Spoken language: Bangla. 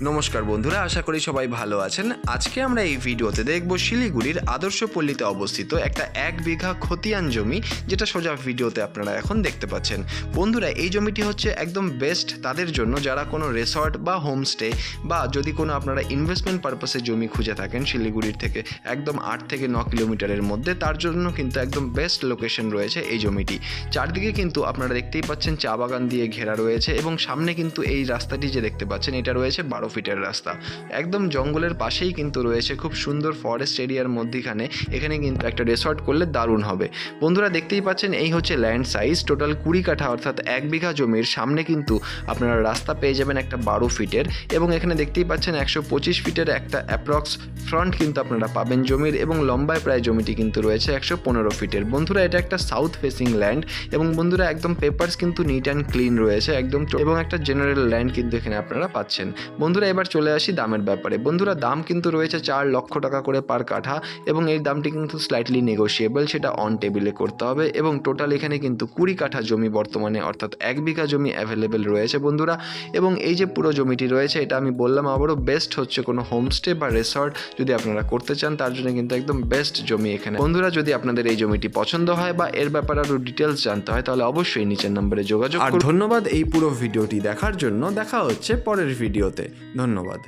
নমস্কার বন্ধুরা, আশা করি সবাই ভালো আছেন। আজকে আমরা এই ভিডিওতে দেখব শিলিগুড়ির আদর্শপল্লীতে অবস্থিত একটা 1 বিঘা খতিয়ান জমি, যেটা সোজা ভিডিওতে আপনারা এখন দেখতে পাচ্ছেন। বন্ধুরা, এই জমিটি হচ্ছে একদম বেস্ট তাদের জন্য যারা কোনো রিসর্ট বা হোমস্টে বা যদি কোনো আপনারা ইনভেস্টমেন্ট পারপাসে জমি খুঁজে থাকেন শিলিগুড়ির থেকে একদম 8 থেকে 9 কিলোমিটারের মধ্যে, তার জন্য কিন্তু একদম বেস্ট লোকেশন রয়েছে এই জমিটি। চারদিকে কিন্তু আপনারা দেখতেই পাচ্ছেন চা বাগান দিয়ে ঘেরা রয়েছে এবং সামনে কিন্তু এই রাস্তাটি যে দেখতে পাচ্ছেন এটা রয়েছে 12 ফিটের রাস্তা। একদম জঙ্গলের পাশেই কিন্তু রয়েছে, খুব সুন্দর ফরেস্ট এরিয়ার মধ্যখানে। এখানে কিন্তু একটা রিসর্ট করলে দারুণ হবে। বন্ধুরা দেখতেই পাচ্ছেন এই হচ্ছে ল্যান্ড সাইজ, টোটাল 20 কাঠা অর্থাৎ 1 বিঘা জমির সামনে কিন্তু আপনারা রাস্তা পেয়ে যাবেন একটা 12 ফিটের, এবং এখানে দেখতেই পাচ্ছেন 125 ফিটের একটা অ্যাপ্রক্স ফ্রন্ট কিন্তু আপনারা পাবেন জমির, এবং লম্বায় প্রায় জমিটি কিন্তু রয়েছে 115 ফিটের। বন্ধুরা এটা একটা সাউথ ফেসিং ল্যান্ড, এবং বন্ধুরা একদম পেপারস কিন্তু নিট অ্যান্ড ক্লিন রয়েছে একদম, এবং একটা জেনারেল ল্যান্ড কিন্তু এখানে আপনারা পাচ্ছেন। বন্ধুরা এবার চলে আসি দামের ব্যাপারে। বন্ধুরা দাম কিন্তু রয়েছে 4 লক্ষ টাকা করে পার কাঠা, এবং এই দামটি কিন্তু স্লাইটলি নেগোশিয়েবল, সেটা অন টেবিলে করতে হবে। এবং টোটাল এখানে কিন্তু 20 কাঠা জমি বর্তমানে অর্থাৎ 1 বিঘা জমি অ্যাভেলেবেল রয়েছে বন্ধুরা। এবং এই যে পুরো জমিটি রয়েছে এটা আমি বললাম আবারও বেস্ট হচ্ছে কোনো হোমস্টে বা রিসর্ট যদি আপনারা করতে চান তার জন্য কিন্তু একদম বেস্ট জমি এখানে। বন্ধুরা যদি আপনাদের এই জমিটি পছন্দ হয় বা এর ব্যাপারে আরও ডিটেলস জানতে হয় তাহলে অবশ্যই নিচের নম্বরে যোগাযোগ করুন। আর ধন্যবাদ এই পুরো ভিডিওটি দেখার জন্য। দেখা হচ্ছে পরের ভিডিওতে। ধন্যবাদ।